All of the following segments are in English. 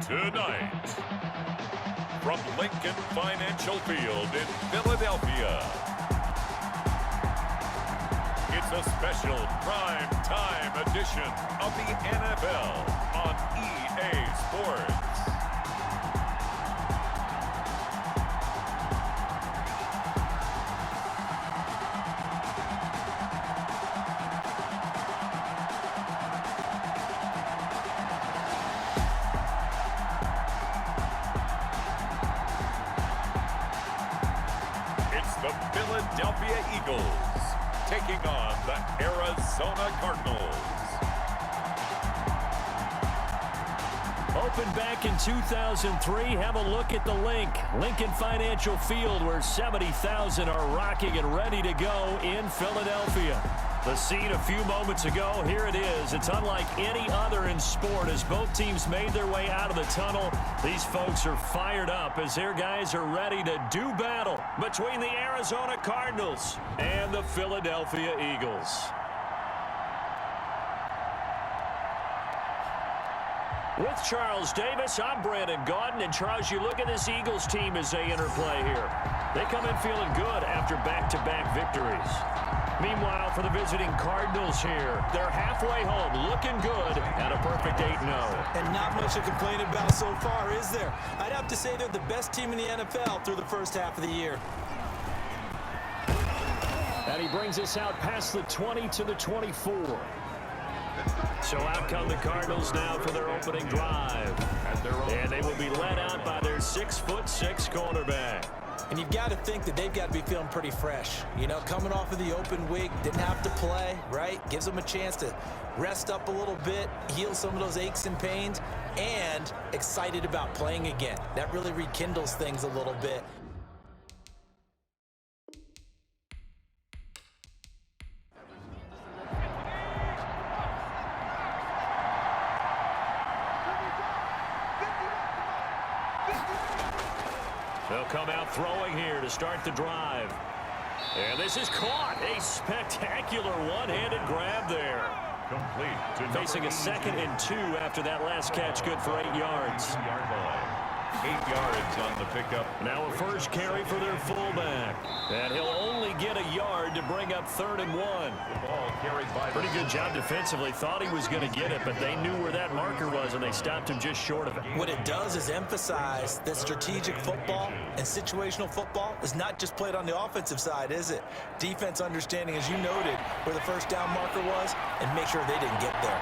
Tonight, from Lincoln Financial Field in Philadelphia, it's a special prime time edition of the NFL on EA Sports. The Philadelphia Eagles taking on the Arizona Cardinals. Opened back in 2003, have a look at the Lincoln Financial Field, where 70,000 are rocking and ready to go in Philadelphia. The scene a few moments ago, here it is. It's unlike any other in sport as both teams made their way out of the tunnel. These folks are fired up as their guys are ready to do battle between the Arizona Cardinals and the Philadelphia Eagles. With Charles Davis, I'm Brandon Gaudin. And Charles, you look at this Eagles team as they interplay here. They come in feeling good after back-to-back victories. Meanwhile, for the visiting Cardinals here, they're halfway home, looking good at a perfect 8-0. And not much to complain about so far, is there? I'd have to say they're the best team in the NFL through the first half of the year. And he brings us out past the 20 to the 24. So out come the Cardinals now for their opening drive. And they will be led out by their 6'6" quarterback. And you've got to think that they've got to be feeling pretty fresh. You know, coming off of the open week, didn't have to play, right? Gives them a chance to rest up a little bit, heal some of those aches and pains, and excited about playing again. That really rekindles things a little bit. They'll come out throwing here to start the drive. And this is caught. A spectacular one-handed grab there. Complete. Facing a 2nd and 2 after that last catch, good for 8 yards. 8 yards on the pickup. Now a first carry for their fullback. And he'll only get a yard to bring up 3rd and 1. The ball carried by Pretty good job defensively. Thought he was going to get it, but they knew where that marker was, and they stopped him just short of it. What it does is emphasize that strategic football and situational football is not just played on the offensive side, is it? Defense understanding, as you noted, where the first down marker was, and make sure they didn't get there.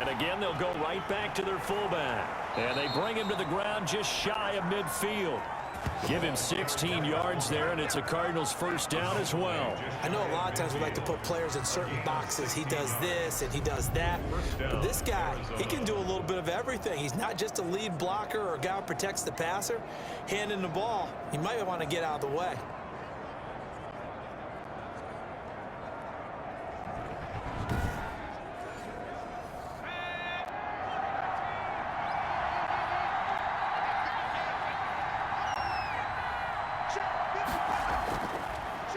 And again, they'll go right back to their fullback. And they bring him to the ground just shy of midfield. Give him 16 yards there, and it's a Cardinals first down as well. I know a lot of times we like to put players in certain boxes. He does this and he does that. But this guy, he can do a little bit of everything. He's not just a lead blocker or a guy who protects the passer. Handing the ball, he might want to get out of the way.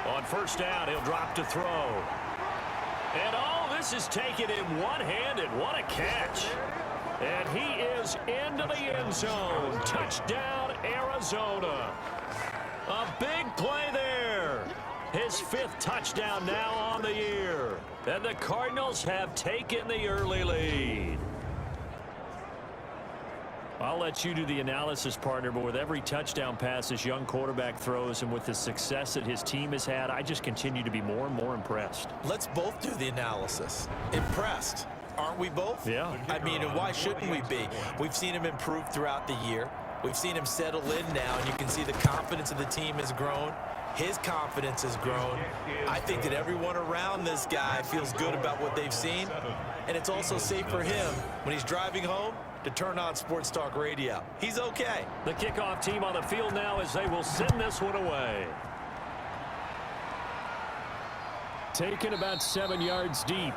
On first down, he'll drop to throw. And this is taken in one-handed. What a catch. And he is into the end zone. Touchdown, Arizona. A big play there. His 5th touchdown now on the year. And the Cardinals have taken the early lead. I'll let you do the analysis, partner, but with every touchdown pass this young quarterback throws and with the success that his team has had, I just continue to be more and more impressed. Let's both do the analysis. Impressed. Aren't we both? Yeah. I mean, and why shouldn't we be? We've seen him improve throughout the year. We've seen him settle in now, and you can see the confidence of the team has grown. His confidence has grown. I think that everyone around this guy feels good about what they've seen, and it's also safe for him when he's driving home to turn on Sports Talk Radio. He's okay. The kickoff team on the field now as they will send this one away. Taken about 7 yards deep.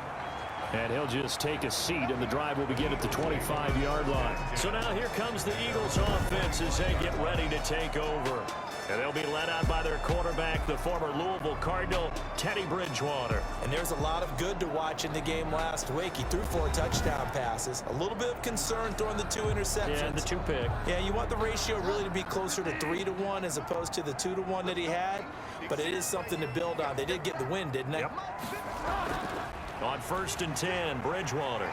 And he'll just take a seat, and the drive will begin at the 25-yard line. So now here comes the Eagles offense as they get ready to take over. And they'll be led out by their quarterback, the former Louisville Cardinal, Teddy Bridgewater. And there's a lot of good to watch in the game last week. He threw 4 touchdown passes. A little bit of concern throwing the 2 interceptions. Yeah, the 2 pick. Yeah, you want the ratio really to be closer to 3-1 as opposed to the 2-1 that he had. But it is something to build on. They did get the win, didn't they? Yep. On 1st and 10, Bridgewater.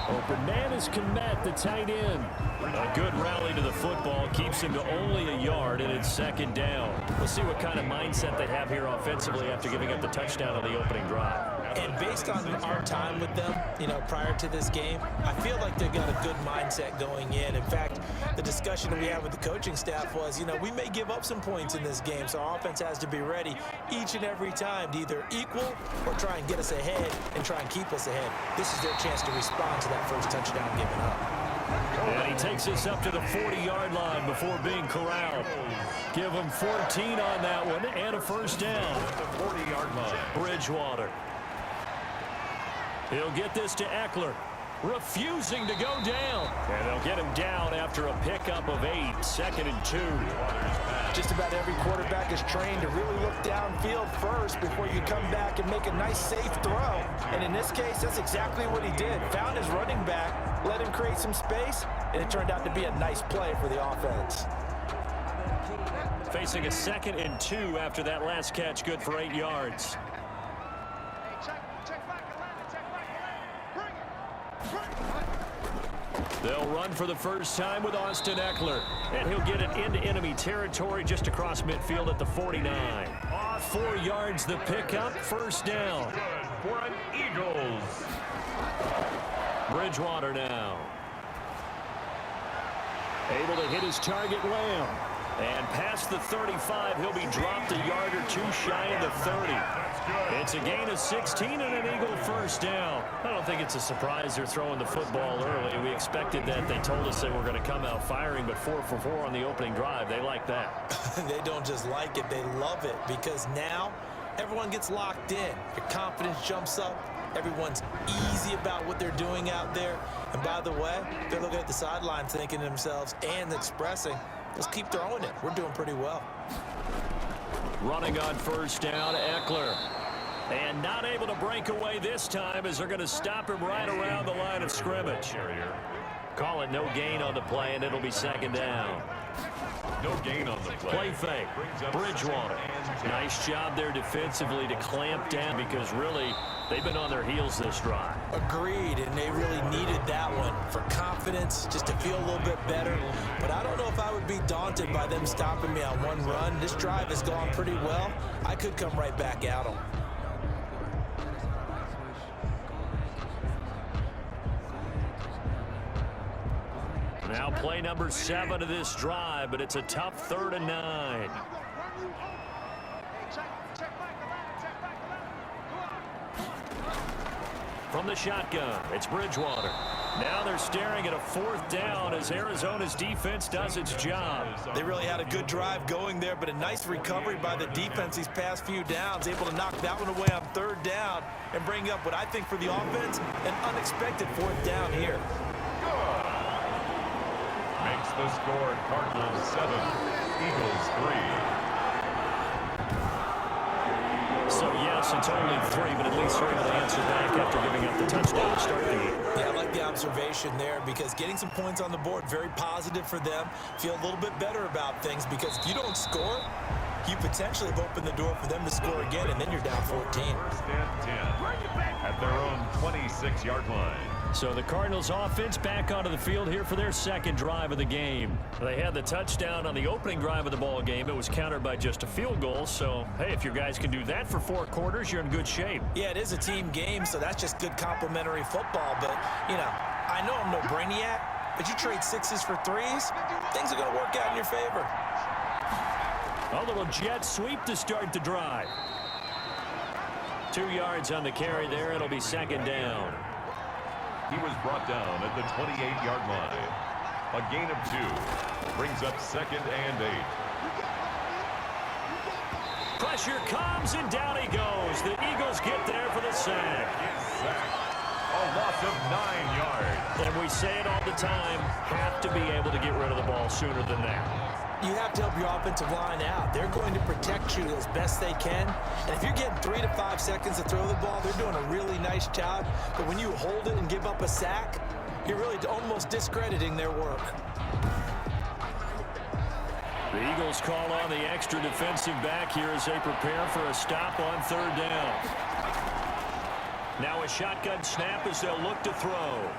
Open man is Kmet, the tight end. A good rally to the football keeps him to only a yard, and it's 2nd down. We'll see what kind of mindset they have here offensively after giving up the touchdown on the opening drive. And based on our time with them, prior to this game, I feel like they've got a good mindset going in. In fact, the discussion that we had with the coaching staff was, we may give up some points in this game, so our offense has to be ready each and every time to either equal or try and get us ahead and try and keep us ahead. This is their chance to respond to that first touchdown given up. And he takes us up to the 40-yard line before being corralled. Give him 14 on that one and a 1st down. At the 40-yard line. Bridgewater. He'll get this to Eckler, refusing to go down. And they'll get him down after a pickup of 8, 2nd and 2. Just about every quarterback is trained to really look downfield first before you come back and make a nice, safe throw. And in this case, that's exactly what he did. Found his running back, let him create some space, and it turned out to be a nice play for the offense. Facing a 2nd and 2 after that last catch, good for 8 yards. They'll run for the first time with Austin Eckler, and he'll get it into enemy territory just across midfield at the 49. 4 yards the pickup, 1st down. For an Eagles. Bridgewater now. Able to hit his target, Lamb. And past the 35, he'll be dropped a yard or 2 shy of the 30. It's a gain of 16 and an Eagle 1st down. I don't think it's a surprise they're throwing the football early. We expected that. They told us they were going to come out firing, but 4 for 4 on the opening drive. They like that. They don't just like it, they love it, because now everyone gets locked in. Your confidence jumps up. Everyone's easy about what they're doing out there. And by the way, they're looking at the sideline thinking to themselves and expressing, let's keep throwing it. We're doing pretty well. Running on 1st down, Eckler. And not able to break away this time as they're going to stop him right around the line of scrimmage. Call it no gain on the play, and it'll be 2nd down. No gain on the play. Play fake. Bridgewater. Nice job there defensively to clamp down because really they've been on their heels this drive. Agreed, and they really needed that one for confidence, just to feel a little bit better. But I don't know if I would be daunted by them stopping me on one run. This drive has gone pretty well. I could come right back at them. Now play number 7 of this drive, but it's a tough 3rd and 9. From the shotgun, it's Bridgewater. Now they're staring at a 4th down as Arizona's defense does its job. They really had a good drive going there, but a nice recovery by the defense these past few downs, able to knock that one away on 3rd down and bring up what I think for the offense, an unexpected 4th down here. Makes the score Cardinals 7, Eagles 3. So, yes, it's only 3, but at least they're able to answer back after giving up the touchdown to start the game. Yeah, I like the observation there because getting some points on the board, very positive for them. Feel a little bit better about things because if you don't score, you potentially have opened the door for them to score again, and then you're down 14. 1st and 10 at their own 26-yard line. So the Cardinals offense back onto the field here for their 2nd drive of the game. They had the touchdown on the opening drive of the ball game. It was countered by just a field goal. So, hey, if your guys can do that for 4 quarters, you're in good shape. Yeah, it is a team game, so that's just good complimentary football. But, I know I'm no brainiac, but you trade 6s for 3s, things are going to work out in your favor. A little jet sweep to start the drive. 2 yards on the carry there. It'll be 2nd down. He was brought down at the 28-yard line. A gain of 2 brings up 2nd and 8. Pressure comes, and down he goes. The Eagles get there for the sack. say it all the time, have to be able to get rid of the ball sooner than that. You have to help your offensive line out. They're going to protect you as best they can. And if you're getting 3 to 5 seconds to throw the ball, they're doing a really nice job. But when you hold it and give up a sack, you're really almost discrediting their work. The Eagles call on the extra defensive back here as they prepare for a stop on third down. Now a shotgun snap as they'll look to throw.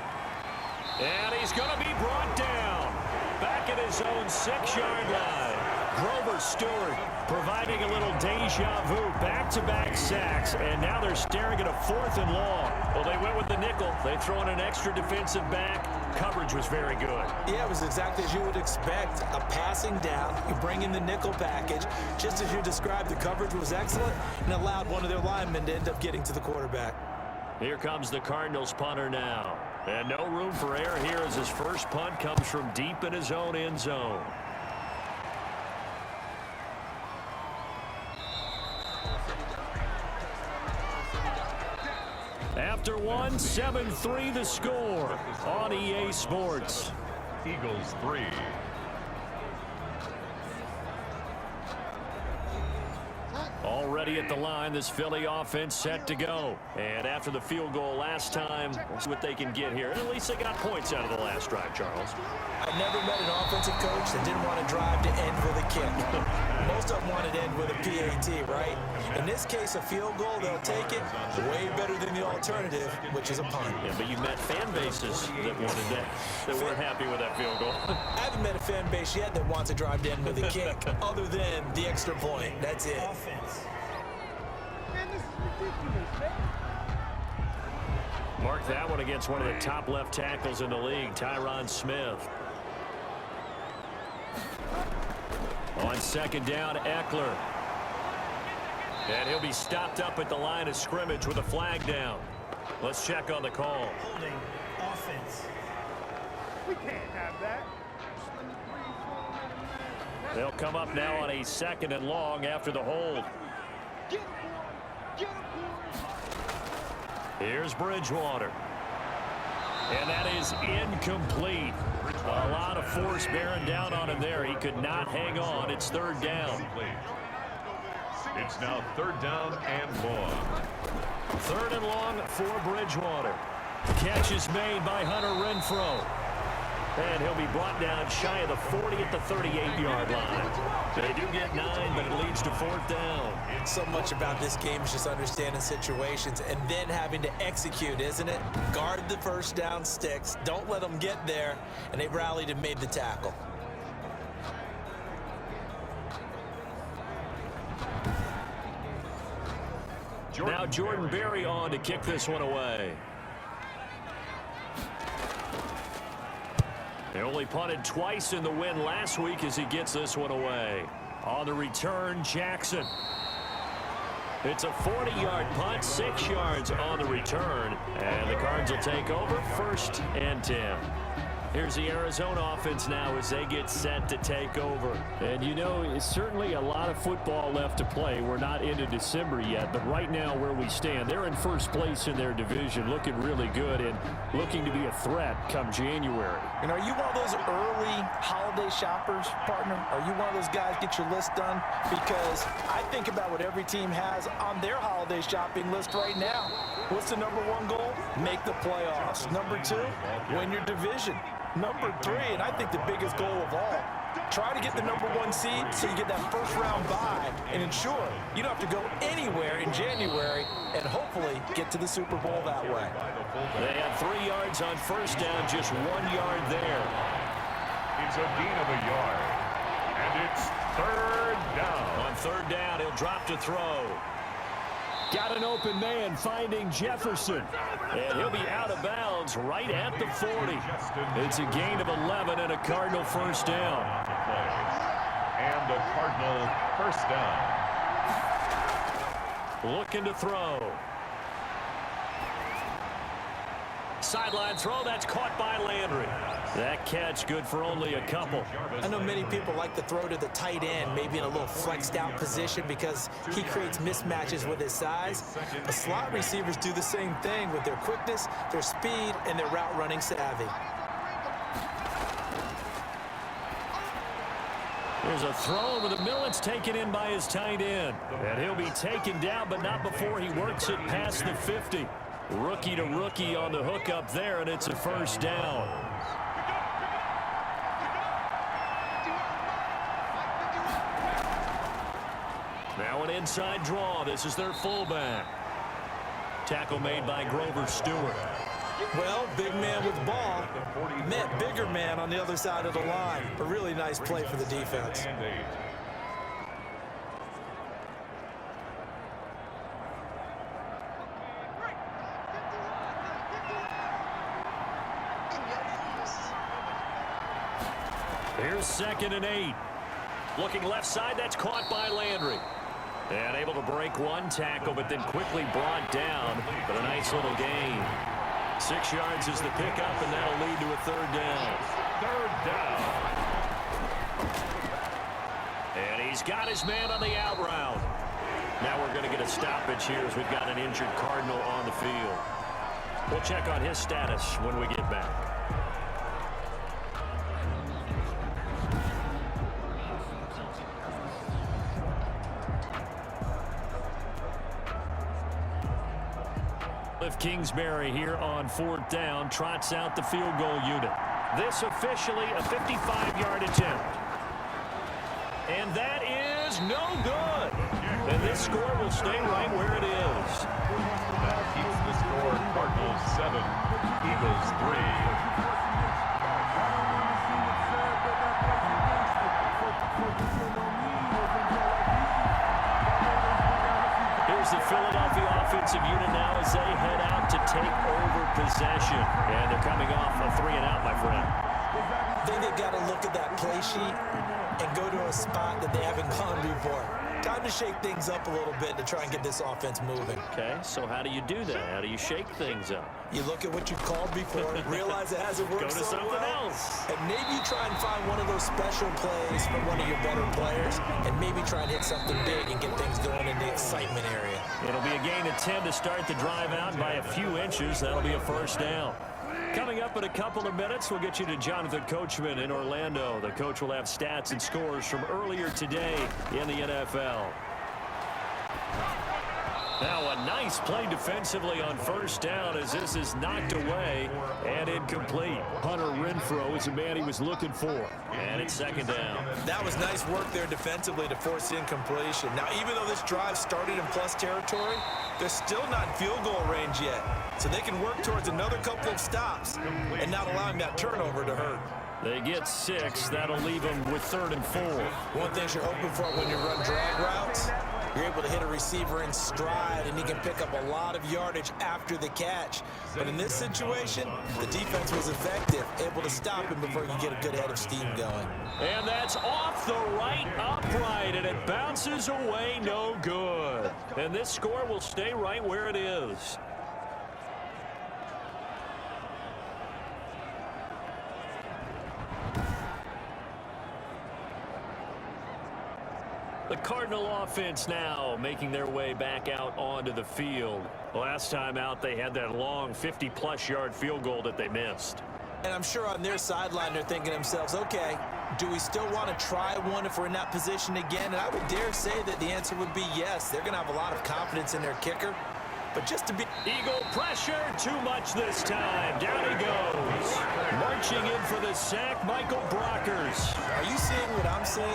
And he's going to be brought down. Back at his own 6-yard line. Grover Stewart providing a little deja vu. Back-to-back sacks, and now they're staring at a 4th and long. Well, they went with the nickel. They throw in an extra defensive back. Coverage was very good. Yeah, it was exactly as you would expect. A passing down. You bring in the nickel package. Just as you described, the coverage was excellent and allowed one of their linemen to end up getting to the quarterback. Here comes the Cardinals punter now. And no room for error here as his first punt comes from deep in his own end zone. After one, 7-3 the score on EA Sports. Eagles 3. Already at the line, this Philly offense set to go. And after the field goal last time, we'll see what they can get here. And at least they got points out of the last drive, Charles. I've never met an offensive coach that didn't want to drive to end with a kick. Most of them wanted to end with a PAT, right? In this case, a field goal, they'll take it. Way better than the alternative, which is a punt. Yeah, but you've met fan bases that wanted that weren't happy with that field goal. I haven't met a fan base yet that wants to drive to end with a kick, other than the extra point. That's it. Mark that one against one of the top left tackles in the league, Tyron Smith. On second down, Eckler. And he'll be stopped up at the line of scrimmage with a flag down. Let's check on the call. Holding offense. We can't have that. They'll come up now on a 2nd and long after the hold. Here's Bridgewater. And that is incomplete. A lot of force bearing down on him there. He could not hang on. It's 3rd down. It's now 3rd down and long. 3rd and long for Bridgewater. Catch is made by Hunter Renfrow. And he'll be brought down shy of the 40 at the 38-yard line. They do get 9, but it leads to 4th down. So much about this game is just understanding situations and then having to execute, isn't it? Guard the first down sticks. Don't let them get there. And they rallied and made the tackle. Now Jordan Berry on to kick this one away. They only punted twice in the win last week as he gets this one away. On the return, Jackson. It's a 40-yard punt, 6 yards on the return. And the Cards will take over 1st and 10. Here's the Arizona offense now as they get set to take over. And you know, it's certainly a lot of football left to play. We're not into December yet, but right now where we stand, they're in 1st place in their division, looking really good and looking to be a threat come January. And are you one of those early holiday shoppers, partner? Are you one of those guys get your list done? Because I think about what every team has on their holiday shopping list right now. What's the #1 goal? Make the playoffs. #2, win your division. #3, and I think the biggest goal of all, try to get the #1 seed so you get that 1st round bye and ensure you don't have to go anywhere in January and hopefully get to the Super Bowl that way. They had 3 yards on 1st down, just 1 yard there. It's a gain of a yard. And it's 3rd down. On 3rd down, he'll drop to throw. Got an open man finding Jefferson. And he'll be out of bounds right at the 40. It's a gain of 11 and a Cardinal 1st down. And the Cardinal 1st down. Looking to throw. Sideline throw, that's caught by Landry. That catch good for only a couple. I know many people like to throw to the tight end, maybe in a little flexed out position because he creates mismatches with his size. But slot receivers do the same thing with their quickness, their speed, and their route running savvy. There's a throw over the middle. It's taken in by his tight end. And he'll be taken down, but not before he works it past the 50. Rookie to rookie on the hook up there, and it's a first down. Now an inside draw. This is their fullback. Tackle made by Grover Stewart. Well, big man with ball met bigger man on the other side of the line. A really nice play for the defense. Here's 2nd and 8. Looking left side, that's caught by Landry. And able to break one tackle, but then quickly brought down. But a nice little gain. 6 yards is the pickup, and that'll lead to a 3rd down. 3rd down. And he's got his man on the out route. Now we're going to get a stoppage here as we've got an injured Cardinal on the field. We'll check on his status when we get back. Cliff Kingsbury here on 4th down trots out the field goal unit. This officially a 55-yard attempt. And that is no good. And this score will stay right where it is. That keeps the score Cardinals 7, Eagles 3. Here's the Philadelphia offensive unit now as they head out to take over possession. And they're coming off a 3-and-out, my friend. I think they've got to look at that play sheet and go to a spot that they haven't gone before. Time to shake things up a little bit to try and get this offense moving. Okay, so how do you do that? How do you shake things up? You look at what you called before, realize it hasn't worked Go to so something well, else. and maybe you try and find one of those special plays from one of your better players, and maybe try and hit something big and get things going in the excitement area. It'll be a gain of 10 to start the drive out by a few inches. That'll be a first down. Coming up in a couple of minutes, we'll get you to Jonathan Coachman in Orlando. The coach will have stats and scores from earlier today in the NFL. Now a nice play defensively on first down as this is knocked away and incomplete. Hunter Renfrow is the man he was looking for. And it's 2nd down. That was nice work there defensively to force the incompletion. Now, even though this drive started in plus territory, they're still not in field goal range yet. So they can work towards another couple of stops and not allowing that turnover to hurt. They get 6. That'll leave them with 3rd and 4. One thing you're hoping for when you run drag routes, you're able to hit a receiver in stride, and he can pick up a lot of yardage after the catch. But in this situation, the defense was effective, able to stop him before you get a good head of steam going. And that's off the right upright, and it bounces away no good. And this score will stay right where it is. The Cardinal offense now making their way back out onto the field. Last time out, they had that long 50-plus yard field goal that they missed. And I'm sure on their sideline, they're thinking to themselves, okay, do we still want to try one if we're in that position again? And I would dare say that the answer would be yes. They're going to have a lot of confidence in their kicker. But just to be... Eagle pressure, too much this time. Down he goes. Marching in for the sack, Michael Brockers. Are you seeing what I'm seeing?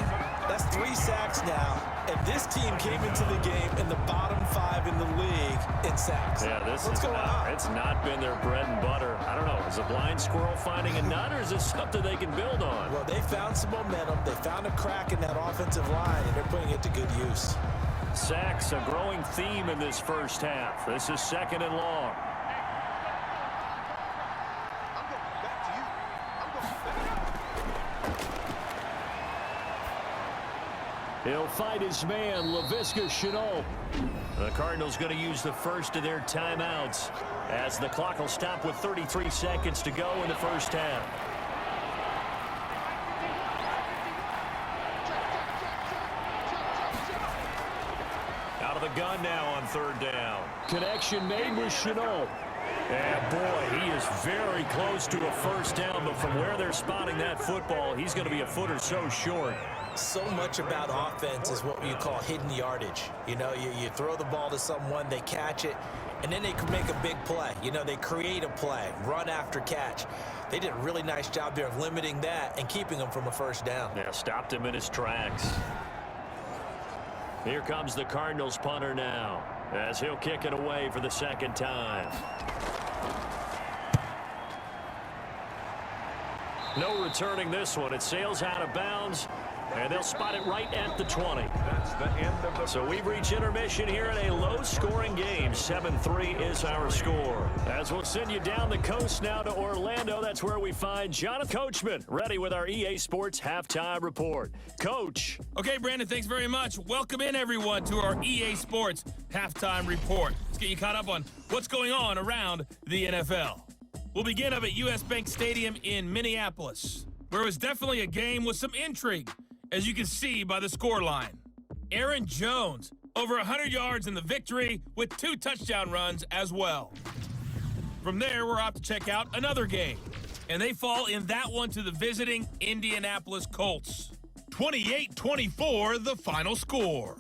That's 3 sacks now. And this team came into the game in the bottom 5 in the league in sacks. Yeah, What's going on? It's not been their bread and butter. I don't know. Is a blind squirrel finding a nut, or is this something they can build on? Well, they found some momentum. They found a crack in that offensive line, and they're putting it to good use. Sacks, a growing theme in this first half. This is 2nd and long. He'll fight his man, Laviska Shenault. The Cardinals going to use the first of their timeouts as the clock will stop with 33 seconds to go in the first half. Out of the gun now on 3rd down. Connection made with Shenault. And boy, he is very close to a first down, but from where they're spotting that football, he's going to be a foot or so short. So much about offense is what you call hidden yardage. You know, you throw the ball to someone, they catch it, and then they can make a big play. You know, they create a play, run after catch. They did a really nice job there of limiting that and keeping them from a first down. Yeah, stopped him in his tracks. Here comes the Cardinals punter now, as he'll kick it away for the second time. No returning this one. It sails out of bounds, and they'll spot it right at the 20. That's the end of the... So we've reached intermission here in a low-scoring game. 7-3 is our score. As we'll send you down the coast now to Orlando, that's where we find Jonathan Coachman, ready with our EA Sports Halftime Report. Coach. Okay, Brandon, thanks very much. Welcome in, everyone, to our EA Sports Halftime Report. Let's get you caught up on what's going on around the NFL. We'll begin up at U.S. Bank Stadium in Minneapolis, where it was definitely a game with some intrigue, as you can see by the scoreline. Aaron Jones, over 100 yards in the victory with 2 touchdown runs as well. From there, we're off to check out another game, and they fall in that one to the visiting Indianapolis Colts. 28-24, the final score.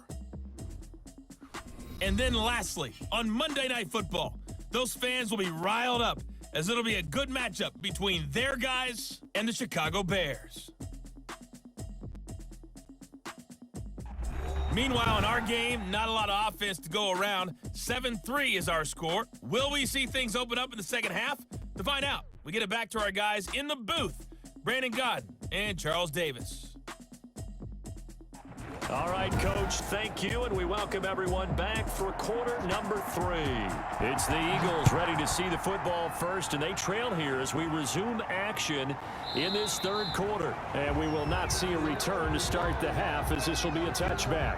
And then lastly, on Monday Night Football, those fans will be riled up as it'll be a good matchup between their guys and the Chicago Bears. Meanwhile, in our game, not a lot of offense to go around. 7-3 is our score. Will we see things open up in the second half? To find out, we get it back to our guys in the booth, Brandon Godden and Charles Davis. All right, Coach, thank you, and we welcome everyone back for quarter number 3. It's the Eagles ready to see the football first, and they trail here as we resume action in this third quarter. And we will not see a return to start the half, as this will be a touchback.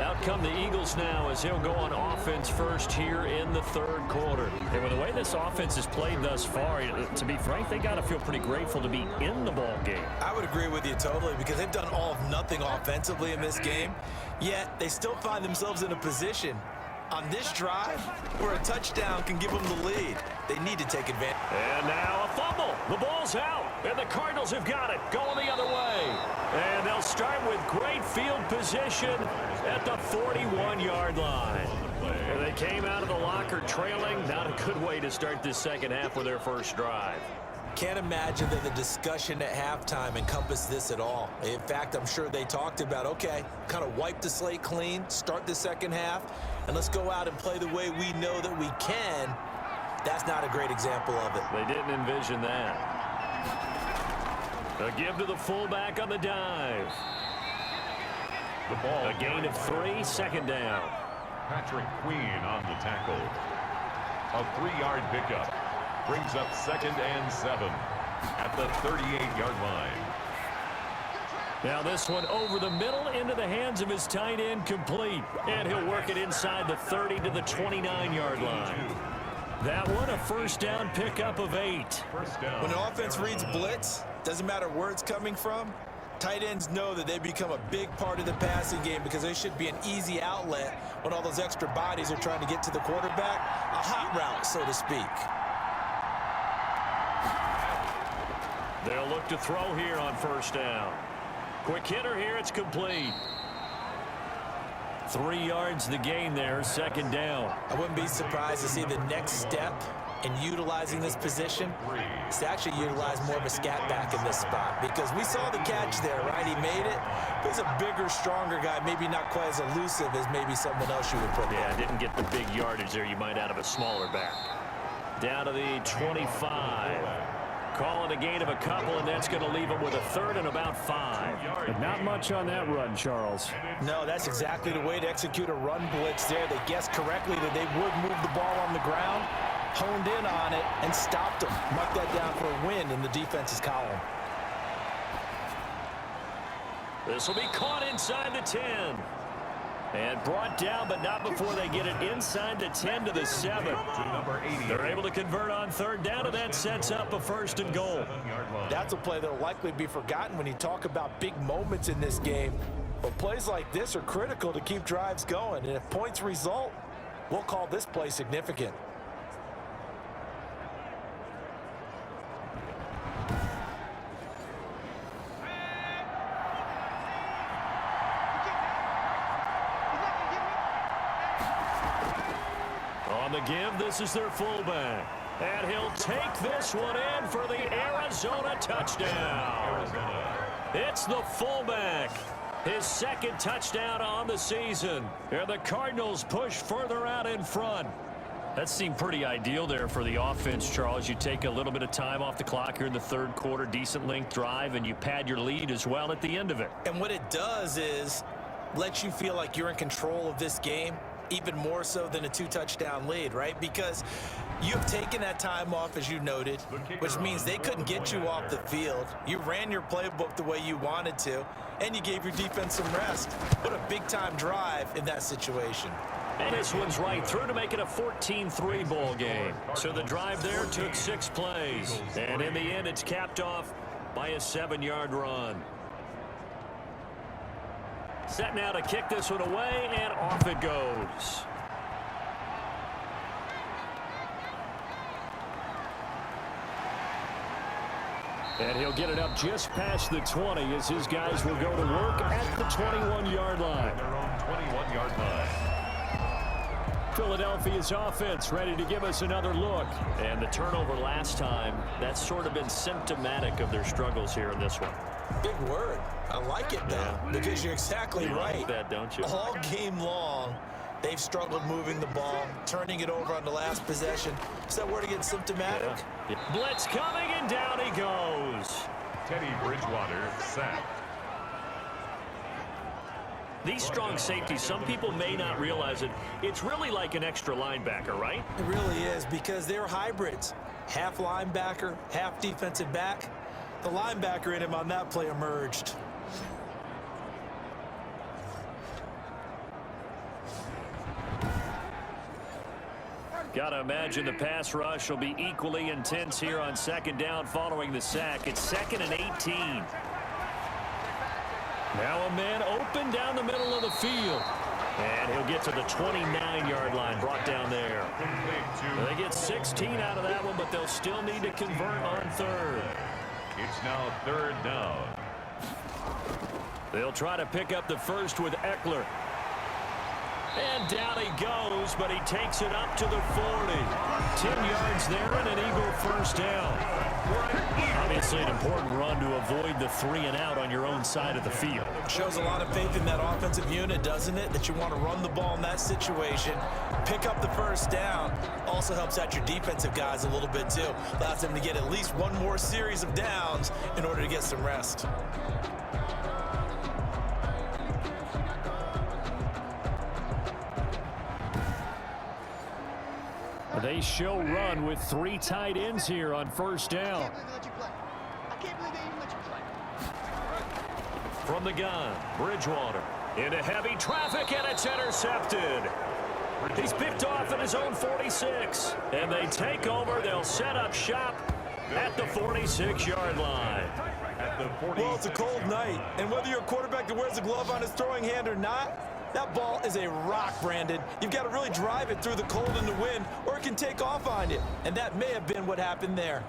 Out come the Eagles now as they'll go on offense first here in the third quarter. And with the way this offense has played thus far, to be frank, they got to feel pretty grateful to be in the ball game. I would agree with you totally, because they've done all of nothing offensively in this game, yet they still find themselves in a position on this drive where a touchdown can give them the lead. They need to take advantage. And now a fumble. The ball's out, and the Cardinals have got it, going the other way. And they'll start with great field position at the 41-yard line. And they came out of the locker trailing. Not a good way to start this second half with their first drive. Can't imagine that the discussion at halftime encompassed this at all. In fact, I'm sure they talked about, okay, kind of wipe the slate clean, start the second half, and let's go out and play the way we know that we can. That's not a great example of it. They didn't envision that. A give to the fullback on the dive. The ball. A gain of 3, second down. Patrick Queen on the tackle. A 3-yard pickup. Brings up 2nd and 7 at the 38-yard line. Now this one over the middle into the hands of his tight end, complete. And he'll work it inside the 30 to the 29-yard line. That one a first down pickup of 8. First down. When an offense reads blitz, doesn't matter where it's coming from, tight ends know that they become a big part of the passing game because they should be an easy outlet when all those extra bodies are trying to get to the quarterback. A hot route, so to speak. They'll look to throw here on first down. Quick hitter here, it's complete. 3 yards the gain there, second down. I wouldn't be surprised to see the next step in utilizing this position is to actually utilize more of a scat back in this spot, because we saw the catch there, right? He made it. He's a bigger, stronger guy, maybe not quite as elusive as maybe someone else you would put there. Yeah, didn't get the big yardage there you might out of a smaller back. Down to the 25. Calling a gain of a couple, and that's going to leave him with a third and about 5. But not much on that run, Charles. No, that's exactly the way to execute a run blitz there. They guessed correctly that they would move the ball on the ground, honed in on it, and stopped them. Mark that down for a win in the defense's column. This will be caught inside the 10. And brought down, but not before they get it inside the 10 to the 7. They're able to convert on third down, and that sets up a first and goal. That's a play that will likely be forgotten when you talk about big moments in this game. But plays like this are critical to keep drives going. And if points result, we'll call this play significant. This is their fullback. And he'll take this one in for the Arizona touchdown. It's the fullback. His second touchdown on the season. And the Cardinals push further out in front. That seemed pretty ideal there for the offense, Charles. You take a little bit of time off the clock here in the third quarter, decent length drive, and you pad your lead as well at the end of it. And what it does is lets you feel like you're in control of this game, even more so than a 2-touchdown lead, right? Because you've taken that time off, as you noted, which means they couldn't get you off the field. You ran your playbook the way you wanted to, and you gave your defense some rest. What a big-time drive in that situation. And this one's right through to make it a 14-3 ball game. So the drive there took 6 plays. And in the end, it's capped off by a 7-yard run. Set now to kick this one away, and off it goes. And he'll get it up just past the 20 as his guys will go to work at the 21-yard line. Their own 21-yard line. Philadelphia's offense ready to give us another look. And the turnover last time, that's sort of been symptomatic of their struggles here in this one. Big word. I like it, though, because you're exactly right. Like that, don't you? All game long, they've struggled moving the ball, turning it over on the last possession. Is that word again symptomatic? Yeah. Blitz coming, and down he goes. Teddy Bridgewater sacked. These strong safeties, some people may not realize it. It's really like an extra linebacker, right? It really is, because they're hybrids. Half linebacker, half defensive back. The linebacker in him on that play emerged. Got to imagine the pass rush will be equally intense here on second down following the sack. It's 2nd and 18. Now a man open down the middle of the field. And he'll get to the 29-yard line, brought down there. They get 16 out of that one, but they'll still need to convert on third. It's now 3rd down. They'll try to pick up the first with Eckler. And down he goes, but he takes it up to the 40. 10 yards there and an Eagle first down. Obviously an important run to avoid the 3-and-out on your own side of the field. Shows a lot of faith in that offensive unit, doesn't it? That you want to run the ball in that situation, pick up the first down. Also helps out your defensive guys a little bit too. Allows them to get at least one more series of downs in order to get some rest. They show run with 3 tight ends here on first down. From the gun, Bridgewater into heavy traffic, and it's intercepted. He's picked off at his own 46. And they take over. They'll set up shop at the 46-yard line. Well, it's a cold night, and whether you're a quarterback that wears a glove on his throwing hand or not, that ball is a rock, Brandon. You've got to really drive it through the cold and the wind, or it can take off on you. And that may have been what happened there.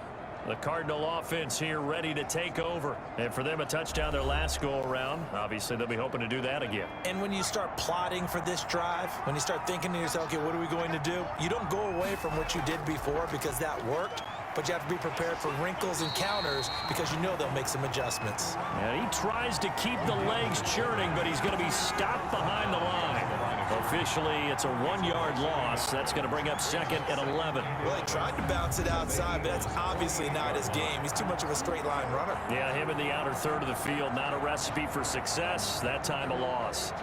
The Cardinal offense here ready to take over. And for them, a touchdown their last go-around. Obviously, they'll be hoping to do that again. And when you start plotting for this drive, when you start thinking to yourself, okay, what are we going to do? You don't go away from what you did before because that worked. But you have to be prepared for wrinkles and counters because you know they'll make some adjustments. And he tries to keep the legs churning, but he's going to be stopped behind the line. Officially, it's a 1-yard loss. That's going to bring up 2nd and 11. Well, he tried to bounce it outside, but that's obviously not his game. He's too much of a straight line runner. Yeah, him in the outer third of the field, not a recipe for success. That time a loss.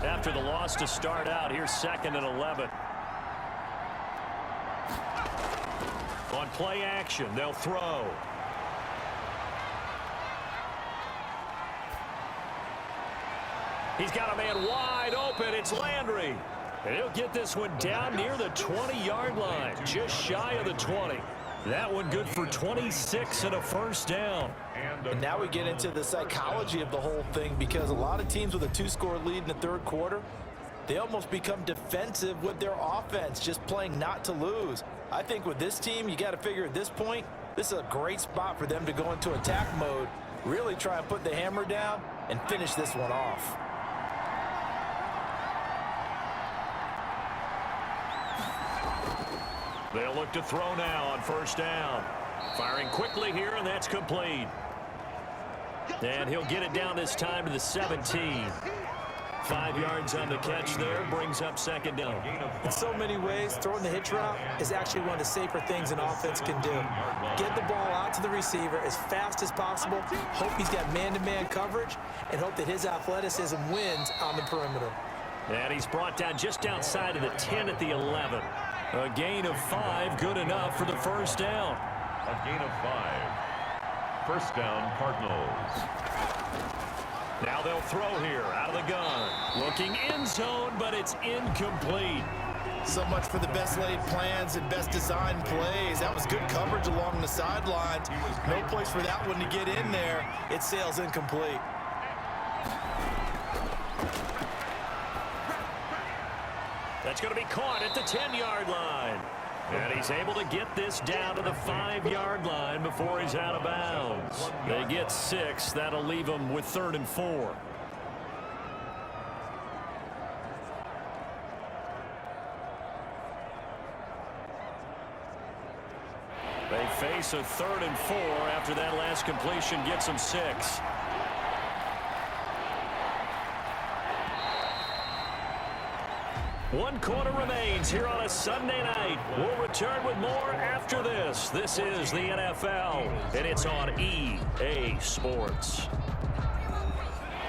After the loss to start out, here's 2nd and 11. On play action, they'll throw. He's got a man wide open. It's Landry. And he'll get this one down near the 20-yard line, just shy of the 20. That one good for 26 and a first down. And now we get into the psychology of the whole thing, because a lot of teams with a 2-score lead in the third quarter, they almost become defensive with their offense, just playing not to lose. I think with this team, you got to figure at this point, this is a great spot for them to go into attack mode, really try and put the hammer down and finish this one off. They'll look to throw now on first down. Firing quickly here, and that's complete. And he'll get it down this time to the 17. 5 yards on the catch there, brings up second down. In so many ways, throwing the hitch route is actually one of the safer things an offense can do. Get the ball out to the receiver as fast as possible, hope he's got man-to-man coverage, and hope that his athleticism wins on the perimeter. And he's brought down just outside of the 10 at the 11. A gain of 5, good enough for the first down. A gain of 5. First down, Cardinals. Now they'll throw here out of the gun. Looking end zone, but it's incomplete. So much for the best laid plans and best designed plays. That was good coverage along the sidelines. No place for that one to get in there. It sails incomplete. That's going to be caught at the 10-yard line. And he's able to get this down to the 5-yard line before he's out of bounds. They get 6. That'll leave them with 3rd and 4. They face a 3rd and 4 after that last completion gets them 6. One quarter remains here on a Sunday night. We'll return with more after this. This is the NFL, and it's on EA Sports.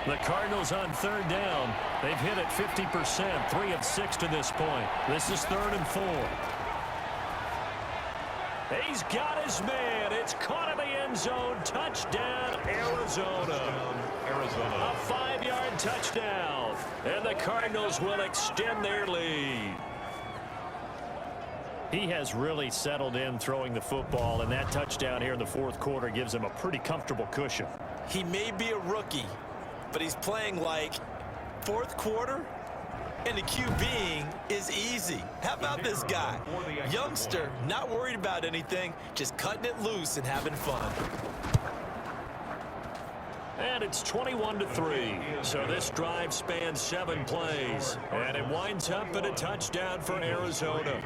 The Cardinals on 3rd down. They've hit it 50%, 3 of 6 to this point. This is 3rd and 4. He's got his man. It's caught in the end zone. Touchdown, Arizona. A 5-yard touchdown. And the Cardinals will extend their lead. He has really settled in throwing the football, and that touchdown here in the 4th quarter gives him a pretty comfortable cushion. He may be a rookie, but he's playing like 4th quarter, and the QBing is easy. How about this guy? Youngster, not worried about anything, just cutting it loose and having fun. And it's 21-3. So this drive spans 7 plays. And it winds up at a touchdown for Arizona.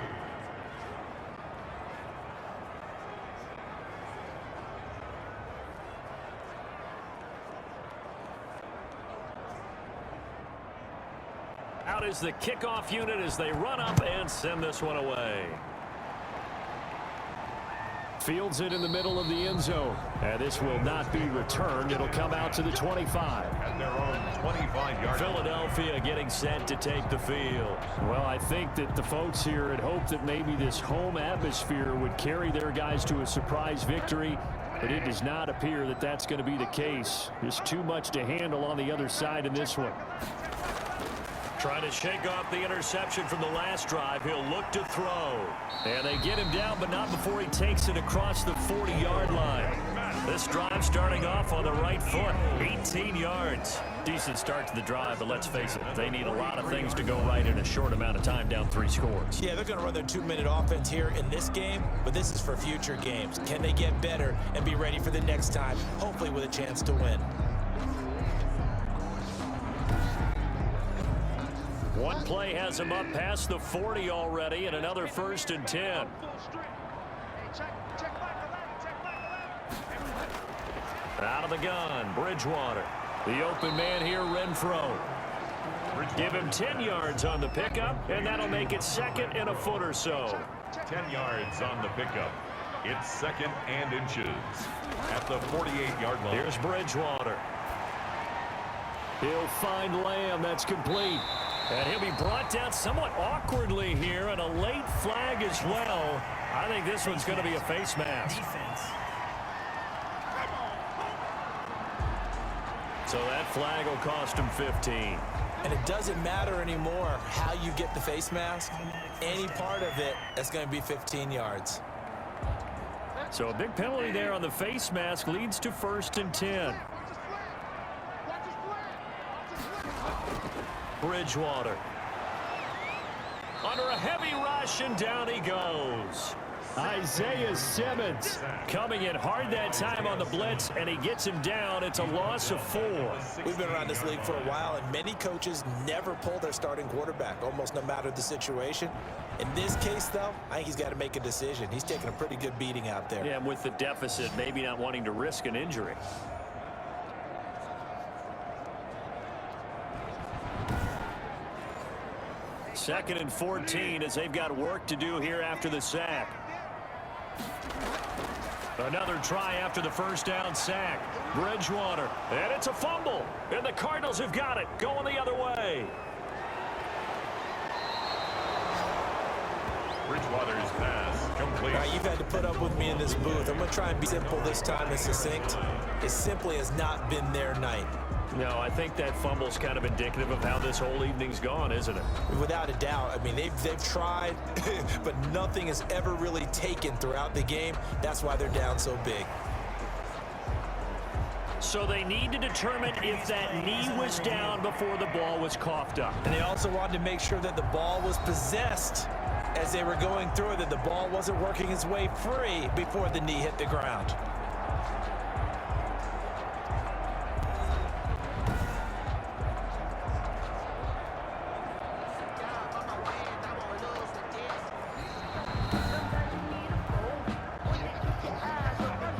Out is the kickoff unit as they run up and send this one away. Fields it in the middle of the end zone. And this will not be returned. It'll come out to the 25. At their own 25-yard line. Philadelphia getting set to take the field. Well, I think that the folks here had hoped that maybe this home atmosphere would carry their guys to a surprise victory, but it does not appear that that's going to be the case. There's too much to handle on the other side in this one. Trying to shake off the interception from the last drive. He'll look to throw. And they get him down, but not before he takes it across the 40-yard line. This drive starting off on the right foot. 18 yards. Decent start to the drive, but let's face it, they need a lot of things to go right in a short amount of time, down 3 scores. Yeah, they're going to run their 2-minute offense here in this game, but this is for future games. Can they get better and be ready for the next time, hopefully with a chance to win? One play has him up past the 40 already, and another 1st and 10. Out of the gun, Bridgewater. The open man here, Renfro. Give him 10 yards on the pickup, and that'll make it 2nd and a foot or so. 10 yards on the pickup. It's 2nd and inches at the 48-yard line. Here's Bridgewater. He'll find Lamb. That's complete. And he'll be brought down somewhat awkwardly here, and a late flag as well. I think this one's going to be a face mask. Defense. So that flag will cost him 15. And it doesn't matter anymore how you get the face mask. Any part of it, that's going to be 15 yards. So a big penalty there on the face mask leads to 1st and 10. Bridgewater. Under a heavy rush, and down he goes. Isaiah Simmons coming in hard that time on the blitz, and he gets him down. It's a loss of 4. We've been around this league for a while, and many coaches never pull their starting quarterback, almost no matter the situation. In this case, though, I think he's got to make a decision. He's taking a pretty good beating out there. Yeah, with the deficit, maybe not wanting to risk an injury. Second and 14 as they've got work to do here after the sack. Another try after the first down sack. Bridgewater, and it's a fumble. And the Cardinals have got it, going the other way. Bridgewater's pass complete. All right, you've had to put up with me in this booth. I'm going to try and be simple this time and succinct. It simply has not been their night. No, I think that fumble's kind of indicative of how this whole evening's gone, isn't it? Without a doubt. I mean, they've tried, but nothing has ever really taken throughout the game. That's why they're down so big. So they need to determine if that knee was down before the ball was coughed up. And they also wanted to make sure that the ball was possessed as they were going through it, that the ball wasn't working its way free before the knee hit the ground.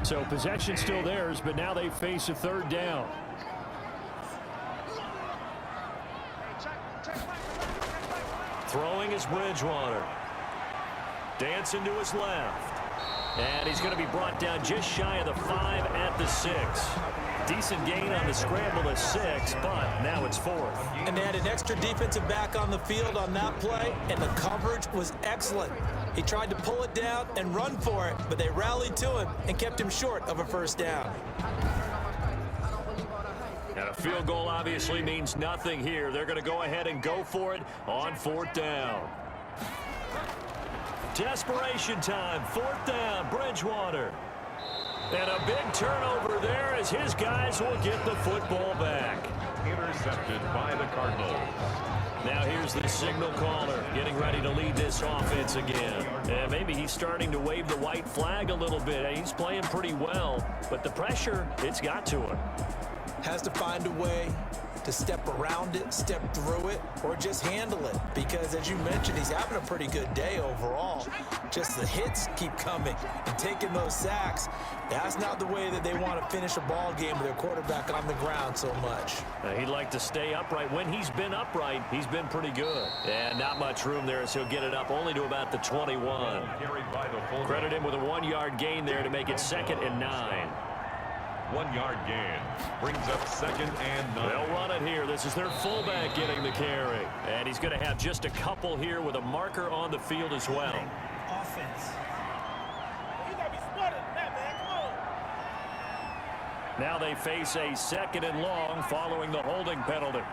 So possession still theirs, but now they face a third down. Throwing is Bridgewater. Dancing to his left. And he's going to be brought down just shy of the 5 at the 6. Decent gain on the scramble to 6, but now it's 4th. And they had an extra defensive back on the field on that play, and the coverage was excellent. He tried to pull it down and run for it, but they rallied to him and kept him short of a first down. And a field goal obviously means nothing here. They're going to go ahead and go for it on 4th down. Desperation time, 4th down, Bridgewater. And a big turnover there as his guys will get the football back. Intercepted by the Cardinals. Now here's the signal caller getting ready to lead this offense again. And maybe he's starting to wave the white flag a little bit. He's playing pretty well, but the pressure, it's got to him. Has to find a way to step around it, step through it, or just handle it. Because as you mentioned, he's having a pretty good day overall. Just the hits keep coming and taking those sacks. That's not the way that they want to finish a ball game with their quarterback on the ground so much. He'd like to stay upright. When he's been upright, he's been pretty good. And not much room there as he'll get it up only to about the 21. Credit him with a 1-yard gain there to make it 2nd and 9. 1-yard gain brings up 2nd and 9. They'll run it here. This is their fullback getting the carry. And he's going to have just a couple here with a marker on the field as well. Offense. You gotta be smarter than that, man. Come on. Now they face a 2nd and long following the holding penalty.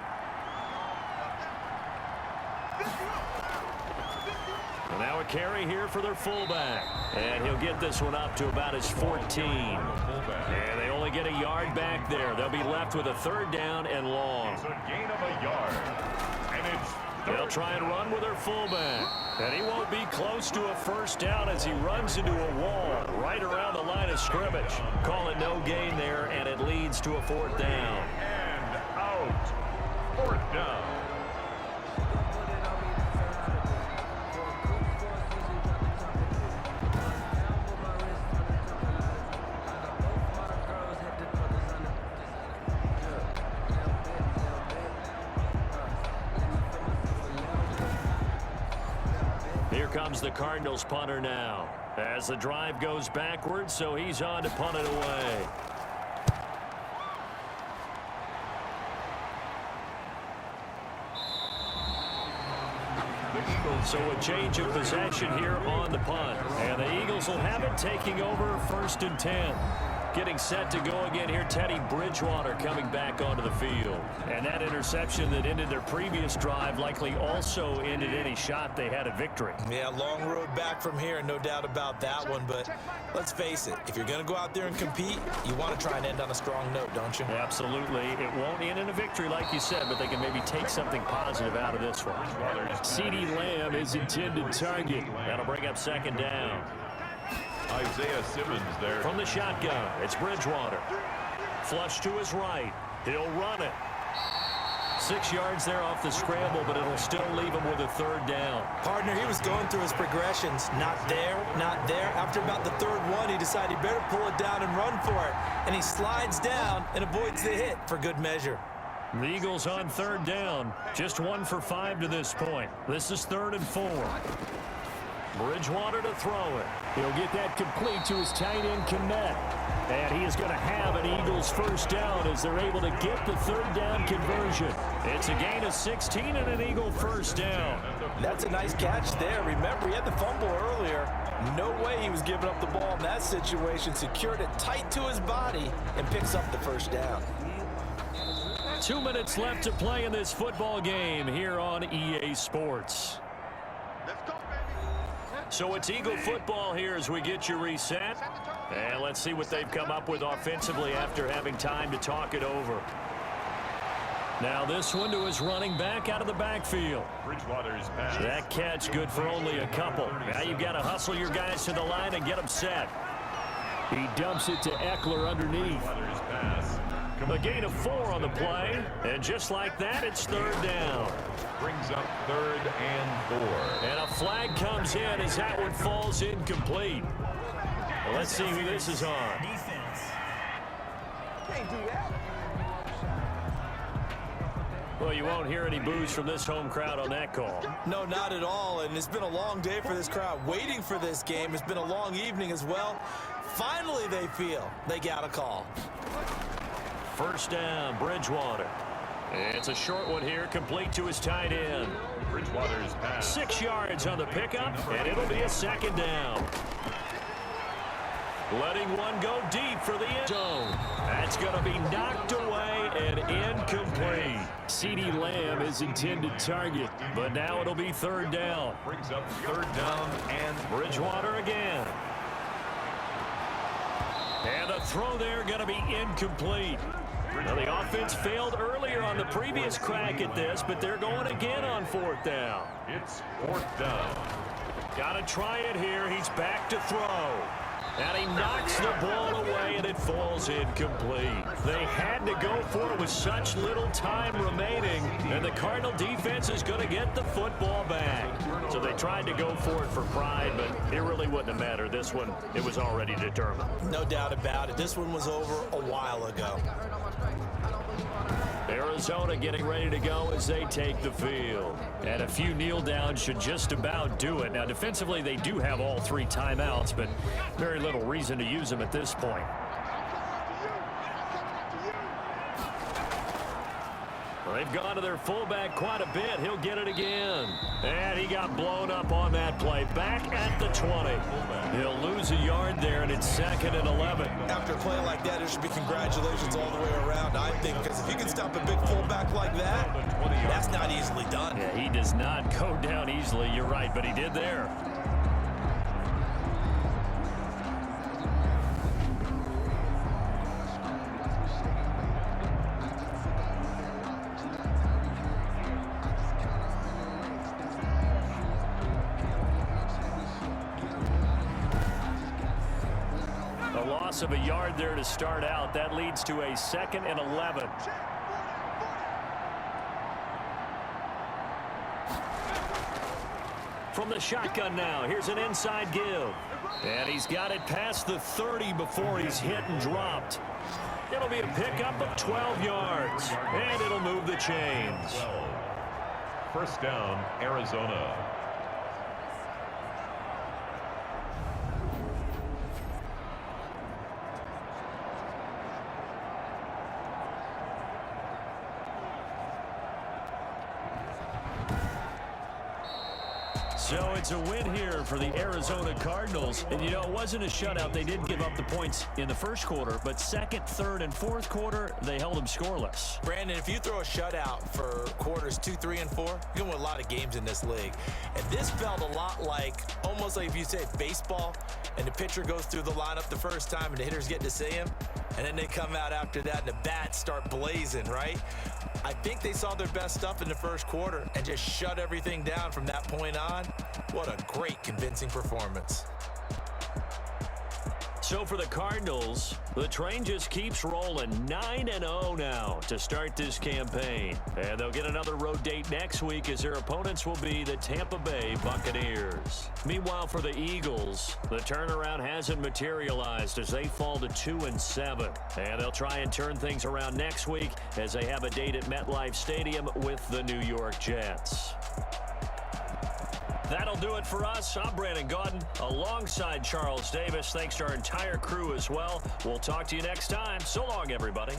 And now a carry here for their fullback. And he'll get this one up to about his 14. And they only get a yard back there. They'll be left with a 3rd down and long. It's a gain of a yard. And it's They'll try and run with their fullback. And he won't be close to a first down as he runs into a wall right around the line of scrimmage. Call it no gain there, and it leads to a 4th down. and out. 4th down. Here comes the Cardinals punter now as the drive goes backwards, so he's on to punt it away. So a change of possession here on the punt. And the Eagles will have it, taking over 1st and 10. Getting set to go again here, Teddy Bridgewater coming back onto the field. And that interception that ended their previous drive likely also ended any shot they had at victory. Yeah, long road back from here, no doubt about that one. But let's face it, if you're going to go out there and compete, you want to try and end on a strong note, don't you? Absolutely. It won't end in a victory like you said, but they can maybe take something positive out of this one. CeeDee Lamb is intended target. That'll bring up 2nd down. Isaiah Simmons there. From the shotgun, it's Bridgewater. Flush to his right. He'll run it. 6 yards there off the scramble, but it'll still leave him with a third down. Partner, he was going through his progressions. Not there, not there. After about the third one, he decided he better pull it down and run for it. And he slides down and avoids the hit for good measure. The Eagles on third down. Just 1 for 5 to this point. This is 3rd and 4. Bridgewater to throw it. He'll get that complete to his tight end, Kmet. And he is going to have an Eagles first down as they're able to get the third down conversion. It's a gain of 16 and an Eagle first down. That's a nice catch there. Remember, he had the fumble earlier. No way he was giving up the ball in that situation. Secured it tight to his body and picks up the first down. 2 minutes left to play in this football game here on EA Sports. So it's Eagle football here as we get you reset. And let's see what they've come up with offensively after having time to talk it over. Now this one to his running back out of the backfield. Bridgewater's pass. That catch good for only a couple. Now you've got to hustle your guys to the line and get them set. He dumps it to Eckler underneath. Bridgewater's pass. A gain of 4 on the play. And just like that, it's third down. Brings up 3rd and 4. And a flag comes in as that one falls incomplete. Well, let's see who this is on. Defense. Can't do that. Well, you won't hear any boos from this home crowd on that call. No, not at all. And it's been a long day for this crowd waiting for this game. It's been a long evening as well. Finally, they feel they got a call. First down, Bridgewater. It's a short one here, complete to his tight end. Bridgewater's pass. 6 yards on the pickup, and it'll be a second down. Letting one go deep for the end zone. That's going to be knocked away and incomplete. CeeDee Lamb is intended target, but now it'll be third down. Brings up 3rd down and Bridgewater again. And the throw there going to be incomplete. Now the offense failed earlier on the previous crack at this, but they're going again on 4th down. it's 4th down. Got to try it here. He's back to throw. And he knocks the ball away, and it falls incomplete. They had to go for it with such little time remaining, and the Cardinal defense is going to get the football back. So they tried to go for it for pride, but it really wouldn't have mattered. This one, it was already determined. No doubt about it. This one was over a while ago. Arizona getting ready to go as they take the field. And a few kneel downs should just about do it. Now, defensively, they do have all 3 timeouts, but very little reason to use them at this point. They've gone to their fullback quite a bit. He'll get it again. And he got blown up on that play. Back at the 20. He'll lose a yard there, and it's 2nd and 11. After a play like that, it should be congratulations all the way around, I think, because if you can stop a big fullback like that, that's not easily done. Yeah, he does not go down easily. You're right, but he did there. Of a yard there to start out. That leads to a 2nd and 11. From the shotgun now, here's an inside give. And he's got it past the 30 before he's hit and dropped. It'll be a pickup of 12 yards. And it'll move the chains. First down, Arizona. So it's a win here for the Arizona Cardinals. And, you know, it wasn't a shutout. They did give up the points in the first quarter, but 2nd, 3rd, and 4th quarter, they held them scoreless. Brandon, if you throw a shutout for quarters 2, 3, and 4, you're going to win a lot of games in this league. And this felt a lot like, almost like if you say baseball, and the pitcher goes through the lineup the first time, and the hitters get to see him, and then they come out after that, and the bats start blazing, right? I think they saw their best stuff in the first quarter and just shut everything down from that point on. What a great, convincing performance. So for the Cardinals, the train just keeps rolling. 9-0 now to start this campaign. And they'll get another road date next week as their opponents will be the Tampa Bay Buccaneers. Meanwhile, for the Eagles, the turnaround hasn't materialized as they fall to 2-7. And they'll try and turn things around next week as they have a date at MetLife Stadium with the New York Jets. That'll do it for us. I'm Brandon Gaudin alongside Charles Davis. Thanks to our entire crew as well. We'll talk to you next time. So long, everybody.